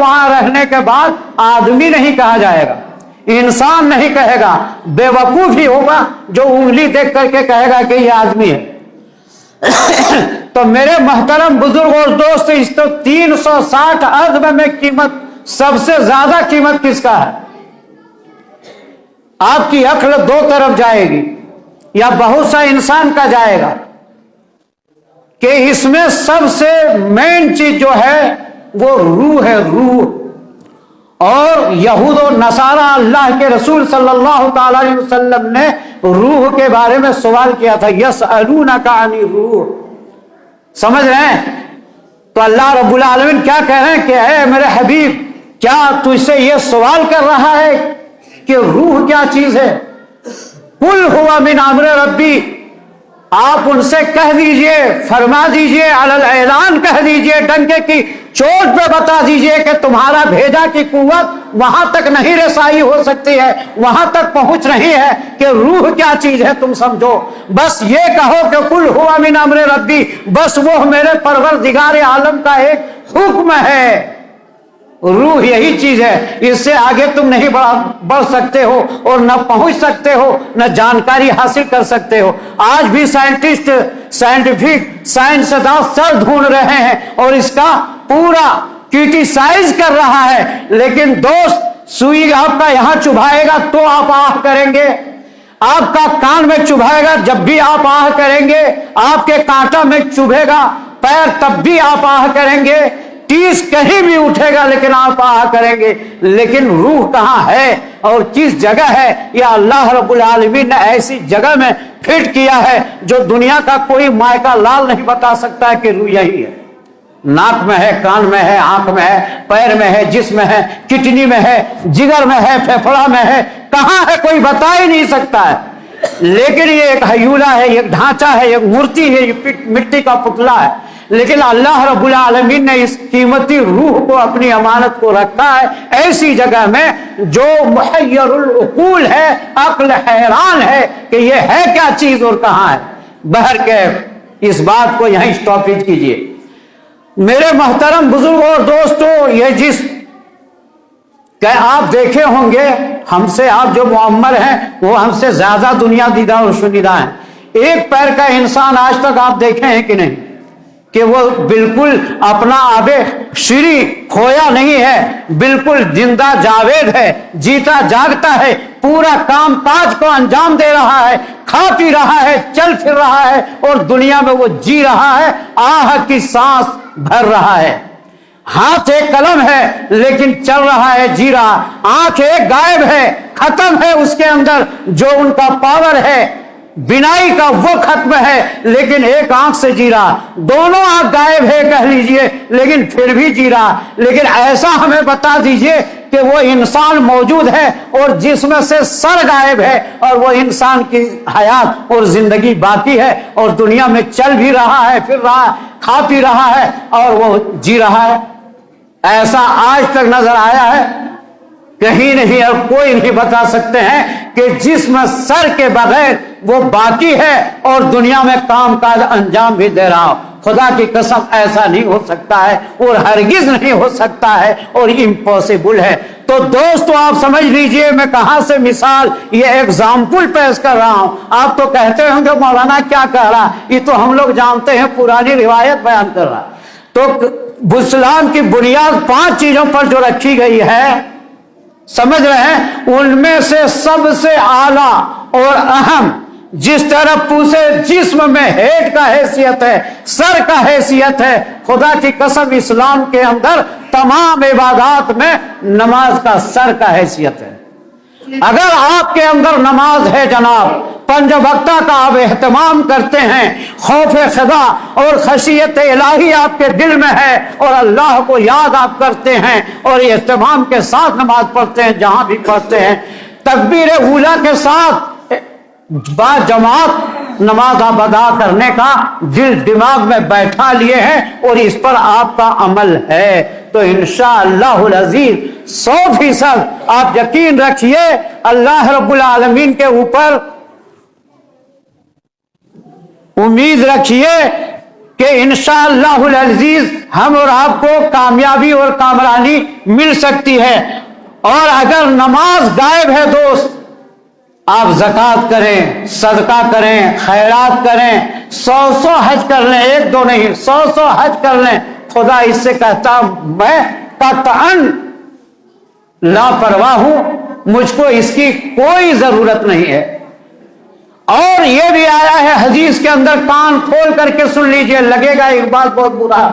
वहां रहने के बाद आदमी नहीं कहा जाएगा, इंसान नहीं कहेगा, बेवकूफ ही होगा जो उंगली देख करके कहेगा कि ये आदमी है। तो मेरे मोहतरम बुजुर्ग और दोस्त, इस तो 360 अरब में कीमत, सबसे ज्यादा कीमत किसका है? आपकी अक्ल दो तरफ जाएगी या बहुत सा इंसान का जाएगा कि इसमें सबसे मेन चीज जो है वो रूह है, रूह। और यहूद और नसारा अल्लाह के रसूल सल्लल्लाहु ताला अलैहि वसल्लम ने रूह के बारे में सवाल किया था, यसअलूनका अनी रूह। समझ रहे हैं? तो अल्लाह रब्बुल आलमीन क्या कह रहे हैं कि है मेरे हबीब, क्या तुझसे ये सवाल कर रहा है कि रूह क्या चीज है? कुल हुआ मिन अम्र रब्बी, आप उनसे कह दीजिए, फरमा दीजिए, अलल ऐलान कह दीजिए, डंके की चोट पे बता दीजिए कि तुम्हारा भेजा की कुव्वत वहां तक नहीं रसाई हो सकती है, वहां तक पहुंच रही है कि रूह क्या चीज है तुम समझो। बस ये कहो कि कुल हुआ मिन अम्र रब्बी, बस वो मेरे परवरदिगार आलम का एक हुक्म है। रूह यही चीज है, इससे आगे तुम नहीं बढ़ सकते हो और न पहुंच सकते हो, न जानकारी हासिल कर सकते हो। आज भी साइंटिस्ट, साइंटिफिक साइंसदां सर ढूंढ रहे हैं और इसका पूरा क्रिटिसाइज कर रहा है। लेकिन दोस्त, सुई आपका यहां चुभाएगा तो आप आह करेंगे, आपका कान में चुभाएगा जब भी आप आह करेंगे, आपके कांटा में चुभेगा पैर तब भी आप आह करेंगे, टीस कहीं भी उठेगा लेकिन आप आह करेंगे। लेकिन रूह कहां है और किस जगह है? या अल्लाह रब्बुल आलमीन ने ऐसी जगह में फिट किया है जो दुनिया का कोई मायका लाल नहीं बता सकता है कि रूह यही है। नाक में है, कान में है, आंख में है, पैर में है, जिस्म में है, किडनी में है, जिगर में है, फेफड़ा में है, कहां है कोई बता ही नहीं सकता है। लेकिन ये एक हयूला है, एक ढांचा है, एक मूर्ति है, ये मिट्टी का पुतला है। लेकिन अल्लाह रब्बुल आलमीन ने इस कीमती रूह को, अपनी अमानत को रखा है ऐसी जगह में जो मुहय्यरुल उकूल है, अक्ल हैरान है कि ये है क्या चीज और कहां है। बहर के इस बात को यहीं स्टॉपेज कीजिए। मेरे मोहतरम बुजुर्ग और दोस्तों, ये जिस क्या आप देखे होंगे, हमसे आप जो मुअम्मर हैं वो हमसे ज्यादा दुनिया दीदा और शुनीदा हैं। एक पैर का इंसान आज तक आप देखे हैं कि नहीं कि वो बिल्कुल अपना आबे श्री खोया नहीं है, बिल्कुल जिंदा जावेद है, जीता जागता है, पूरा काम काज को अंजाम दे रहा है, खा पी रहा है, चल फिर रहा है और दुनिया में वो जी रहा है, आह की सांस भर रहा है। हाथ एक कलम है लेकिन चल रहा है, जी रहा। आंख एक गायब है, खत्म है उसके अंदर जो उनका पावर है बिनाई का, वो खत्म है, लेकिन एक आंख से जी रहा। दोनों आंख गायब है कह लीजिए लेकिन फिर भी जी रहा। लेकिन ऐसा हमें बता दीजिए कि वो इंसान मौजूद है और जिसमें से सर गायब है और वो इंसान की हयात और जिंदगी बाकी है और दुनिया में चल भी रहा है, फिर रहा, खा पी रहा है और वो जी रहा है। ऐसा आज तक नजर आया है? कहीं नहीं, और कोई नहीं बता सकते हैं कि जिसमें सर के बगैर वो बाकी है और दुनिया में काम काज अंजाम भी दे रहा हो। खुदा की कसम ऐसा नहीं हो सकता है और हरगिज नहीं हो सकता है और इम्पॉसिबल है। तो दोस्तों आप समझ लीजिए मैं कहां से मिसाल, ये एग्जाम्पल पेश कर रहा हूं। आप तो कहते होंगे मौलाना क्या कह रहा, ये तो हम लोग जानते हैं, पुरानी रिवायत बयान कर रहा। तो इस्लाम की बुनियाद 5 चीजों पर जो रखी गई है, समझ रहे हैं, उनमें से सबसे आला और अहम, जिस तरह पूरे जिस्म में हेड का हैसियत है, सर का हैसियत है, खुदा की कसम इस्लाम के अंदर तमाम इबादत में नमाज का सर का हैसियत है। अगर आपके अंदर नमाज है जनाब, पंज वक्ता का आप एहतमाम करते हैं, खौफ खुदा और खशियत इलाही आपके दिल में है और अल्लाह को याद आप करते हैं और एहतमाम के साथ नमाज पढ़ते हैं, जहां भी पढ़ते हैं तकबीर ऊला के साथ बाजमात नमाज आप अदा करने का दिल दिमाग में बैठा लिए हैं और इस पर आपका अमल है, तो इंशाअल्लाहुल अज़ीज़ 100% आप यकीन रखिए अल्लाह रब्बुल आलमीन के ऊपर उम्मीद रखिए کہ انشاءاللہ العزیز ہم اور آپ کو کامیابی اور کامرانی مل سکتی ہے۔ اور اگر نماز غائب ہے دوست، آپ زکوٰۃ کریں، صدقہ کریں، خیرات کریں، 100 حج کر لیں، 1 2 نہیں 100 حج کر لیں، خدا اس سے کہتا میں قطعاً لاپرواہ ہوں، مجھ کو اس کی کوئی ضرورت نہیں ہے۔ اور یہ بھی آیا ہے حدیث کے اندر، کان کھول کر کے سن لیجئے، لگے گا ایک بات بہت برا،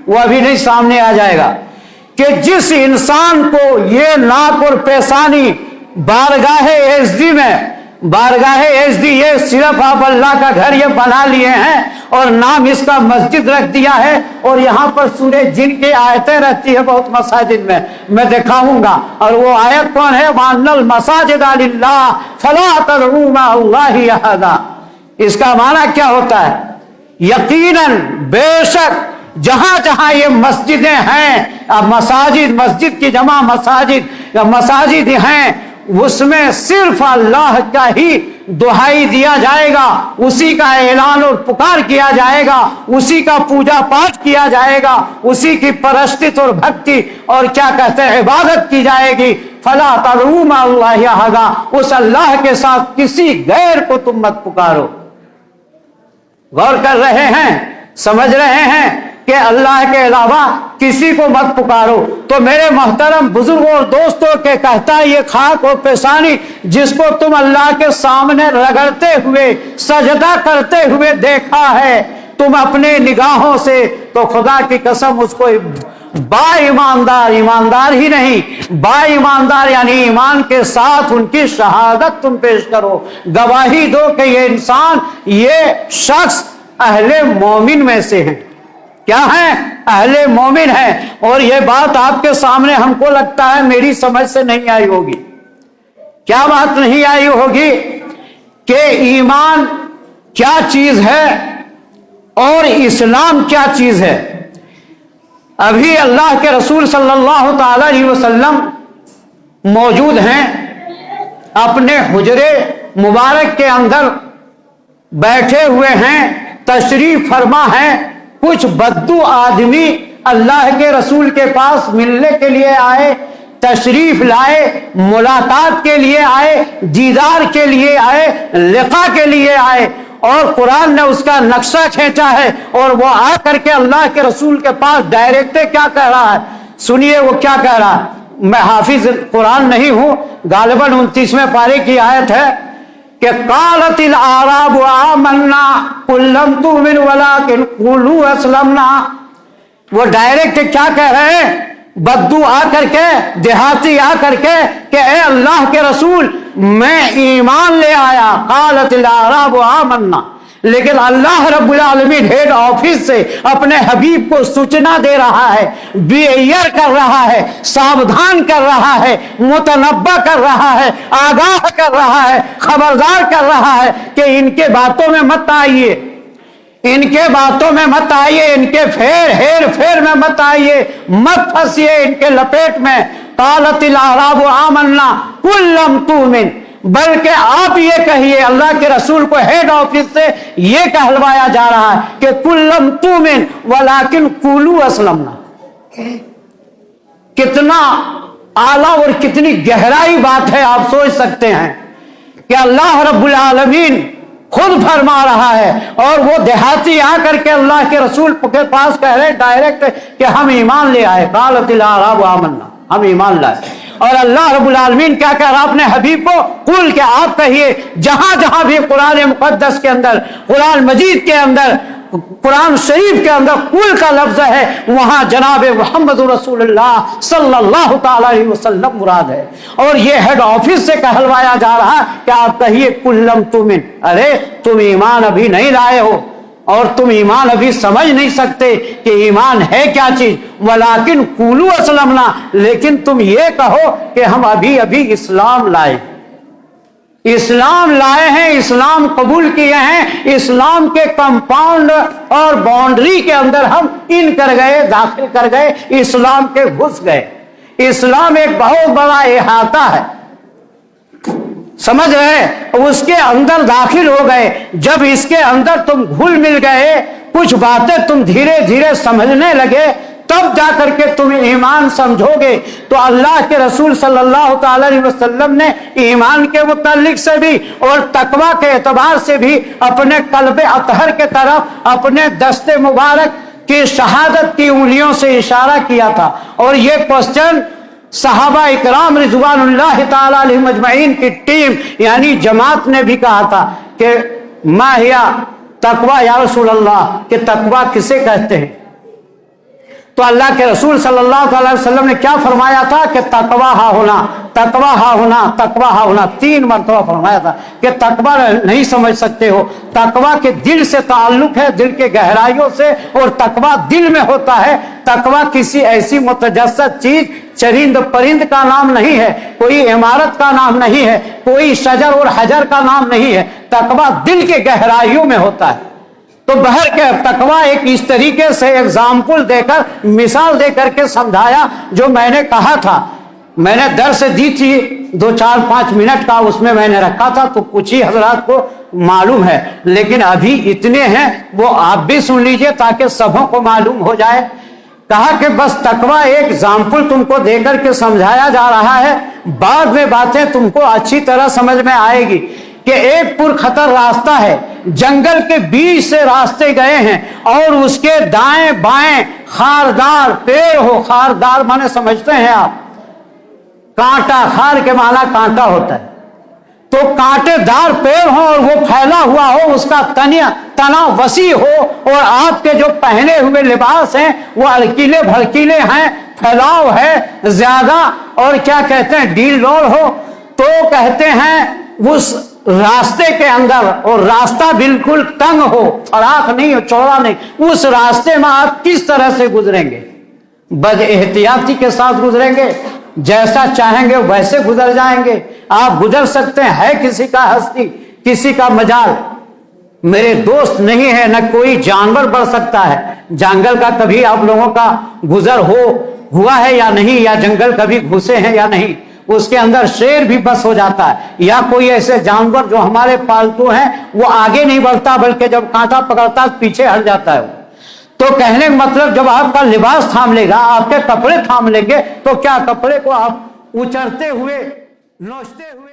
وہ ابھی نہیں سامنے آ جائے گا، کہ جس انسان کو یہ ناک اور پیشانی بارگاہ اعزدی میں، بارگاہ اعزدی یہ صرف آپ اللہ کا گھر یہ بنا لیے ہیں اور نام اس کا مسجد رکھ دیا ہے، اور یہاں پر سورہ جن کی آیتیں رہتی ہے بہت مساجد میں دکھاؤں گا، اور وہ آیت کون ہے؟ وَأَنَّ الْمَسَاجِدَ لِلَّهِ فَلَا تَدْعُوا مَعَ اللَّهِ أَحَدًا۔ اس کا معنی کیا ہوتا ہے؟ یقیناً بے شک جہاں جہاں یہ مسجدیں ہیں، مساجد، مسجد کی جمع مساجد یا مساجد ہیں، اس میں صرف اللہ کا ہی دہائی دیا جائے گا، اسی کا اعلان اور پکار کیا جائے گا، اسی کا پوجا پاٹ کیا جائے گا، اسی کی پرستش اور بھکتی اور کیا کہتے ہیں عبادت کی جائے گی۔ فلا تدعوا مع اللہ احدا، اس اللہ کے ساتھ کسی غیر کو تم مت پکارو۔ غور کر رہے ہیں، سمجھ رہے ہیں کہ اللہ کے علاوہ کسی کو مت پکارو۔ تو میرے محترم بزرگوں اور دوستوں کے کہتا ہے یہ خاک اور پیشانی جس کو تم اللہ کے سامنے رگڑتے ہوئے سجدہ کرتے ہوئے دیکھا ہے تم اپنے نگاہوں سے، تو خدا کی قسم اس کو با ایماندار، ایماندار ہی نہیں با ایماندار یعنی ایمان کے ساتھ ان کی شہادت تم پیش کرو، گواہی دو کہ یہ انسان، یہ شخص اہل مومن میں سے ہے۔ کیا ہے؟ اہل مومن ہے۔ اور یہ بات آپ کے سامنے ہم کو لگتا ہے میری سمجھ سے نہیں آئی ہوگی۔ کیا بات نہیں آئی ہوگی؟ کہ ایمان کیا چیز ہے اور اسلام کیا چیز ہے۔ ابھی اللہ کے رسول صلی اللہ تعالی علیہ وسلم موجود ہیں، اپنے حجرے مبارک کے اندر بیٹھے ہوئے ہیں، تشریف فرما ہیں، کچھ بدو آدمی اللہ کے رسول کے پاس ملنے کے لیے آئے، تشریف لائے، ملاقات کے لیے آئے، دیدار کے لیے آئے، لقاء کے لیے آئے، اور قرآن نے اس کا نقشہ کھینچا ہے، اور وہ آ کر کے اللہ کے رسول کے پاس ڈائریکٹ کیا کہہ رہا ہے؟ سنیے وہ کیا کہہ رہا ہے۔ میں حافظ قرآن نہیں ہوں، غالباً 29ویں پارے کی آیت ہے کہ قالت الاعراب آمنا قل لم تؤمنوا ولکن قولوا اسلمنا۔ وہ ڈائریکٹ کیا کہہ رہے ہیں؟ بدو آ کر کے، دیہاتی آ کر کے کہ اے اللہ کے رسول میں ایمان لے آیا، قالت الاعراب آمنا، لیکن اللہ رب العالمین ہیڈ آفس سے اپنے حبیب کو سوچنا دے رہا ہے، بیئر کر رہا ہے، ساودھان کر رہا ہے، متنبہ کر رہا ہے، آگاہ کر رہا ہے، خبردار کر رہا ہے کہ ان کے باتوں میں مت آئیے، ان کے باتوں میں مت آئیے، ان کے ہیر پھیر میں مت آئیے، مت پھنسیے ان کے لپیٹ میں۔ قالت الاعراب آمنا قل لم تؤمن، بلکہ آپ یہ کہیے، اللہ کے رسول کو ہیڈ آفس سے یہ کہلوایا جا رہا ہے کہ قل لم تؤمن ولکن قولوا اسلمنا۔ کتنا اعلیٰ اور کتنی گہرائی بات ہے، آپ سوچ سکتے ہیں کہ اللہ رب العالمین خود فرما رہا ہے، اور وہ دیہاتی آ کر کے اللہ کے رسول کے پاس کہہ رہے ڈائریکٹ کہ ہم ایمان لے آئے، قالت الاعراب آمنا، ہم ایمان لائے۔ اور اللہ رب العالمین کیا کہہ رہا اپنے حبیب کو؟ قل، کہ آپ کہیے، جہاں جہاں بھی قرآن مقدس کے اندر، قرآن مجید کے اندر، قرآن شریف کے اندر قل کا لفظ ہے، وہاں جناب محمد رسول اللہ صلی اللہ تعالی علیہ وسلم مراد ہے۔ اور یہ ہیڈ آفس سے کہلوایا جا رہا کہ آپ کہیے قل لم تؤمن، ارے تم ایمان ابھی نہیں لائے ہو، اور تم ایمان ابھی سمجھ نہیں سکتے کہ ایمان ہے کیا چیز، ولیکن قولوا اسلمنا، لیکن تم یہ کہو کہ ہم ابھی اسلام لائے، اسلام لائے ہیں، اسلام قبول کیے ہیں، اسلام کے کمپاؤنڈ اور باؤنڈری کے اندر ہم ان کر گئے، داخل کر گئے، اسلام کے گھس گئے۔ اسلام ایک بہت بڑا احاطہ ہے، سمجھ رہے؟ اس کے اندر داخل ہو گئے، جب اس کے اندر تم گھل مل گئے कुछ बातें तुम धीरे धीरे समझने लगे, तब जाकर के तुम ईमान समझोगे। तो अल्लाह के रसूल सल्लल्लाहु अलैहि वसल्लम ने ईमान के मुतालिक से भी और तकवा के एतबार से भी अपने कल्बे अतहर के तरफ अपने दस्ते मुबारक की शहादत की उंगलियों से इशारा किया था। और ये क्वेश्चन सहाबा इकराम रिज़वानुल्लाह ताला अलैहिम अजमईन की टीम यानी जमात ने भी कहा था कि मा हिया तकवा या रसूल अल्लाह, कि तकवा किसे कहते हैं। तो अल्लाह के रसूल सल्लल्लाहु अलैहि वसल्लम ने क्या फरमाया था कि तकवा हा होना, तकवा हा होना, तकवा हा होना, 3 मरतबा फरमाया था कि तकवा नहीं समझ सकते हो। तकवा के दिल से ताल्लुक है, दिल के गहराइयों से, और तकवा दिल में होता है। तकवा किसी ऐसी मुतजस्सद चीज, चरिंद परिंद का नाम नहीं है, कोई इमारत का नाम नहीं है, कोई शजर और हजर का नाम नहीं है। तकवा दिल के गहराइयों में होता है। तो बहर के तकवा एक इस तरीके से एग्जाम्पल देकर, मिसाल देकर के समझाया। जो मैंने कहा था, मैंने दर्स दी थी 2-4-5 मिनट का, उसमें मैंने रखा था, तो कुछ ही हजरात को मालूम है, लेकिन अभी इतने हैं वो आप भी सुन लीजिए ताकि सबों को मालूम हो जाए। कहा कि बस तकवा एक एग्जाम्पल तुमको देकर के समझाया जा रहा है, बाद में बातें तुमको अच्छी तरह समझ में आएगी। कि एक पुरखतर रास्ता है, जंगल के बीच से रास्ते गए हैं और उसके दाएं बाएं खारदार पेड़ हो। खारदार माने समझते हैं आप, कांटा, खार के माना कांटा होता है। तो कांटेदार पेड़ हो और वो फैला हुआ हो, उसका तना वसी हो, और आपके जो पहने हुए लिबास हैं वो हल्कीले भड़कीले हैं, फैलाव है ज्यादा, और क्या कहते हैं ढील डोल हो। तो कहते हैं उस रास्ते के अंदर, और रास्ता बिल्कुल तंग हो, फराख नहीं हो, चौड़ा नहीं, उस रास्ते में आप किस तरह से गुजरेंगे? बद एहतियाती के साथ गुजरेंगे, जैसा चाहेंगे वैसे गुजर जाएंगे। आप गुजर सकते हैं, है किसी का हस्ती, किसी का मजाल, मेरे दोस्त नहीं है, न कोई जानवर बढ़ सकता है। जंगल का कभी आप लोगों का गुजर हुआ है या नहीं, या जंगल कभी घुसे हैं या नहीं, उसके अंदर शेर भी बस हो जाता है, या कोई ऐसे जानवर जो हमारे पालतू हैं वो आगे नहीं बढ़ता, बल्कि जब कांटा पकड़ता है पीछे हट जाता है। तो कहने का मतलब जब आपका लिबास थाम लेगा, आपके कपड़े थाम लेंगे, तो क्या कपड़े को आप उचरते हुए नोचते हुए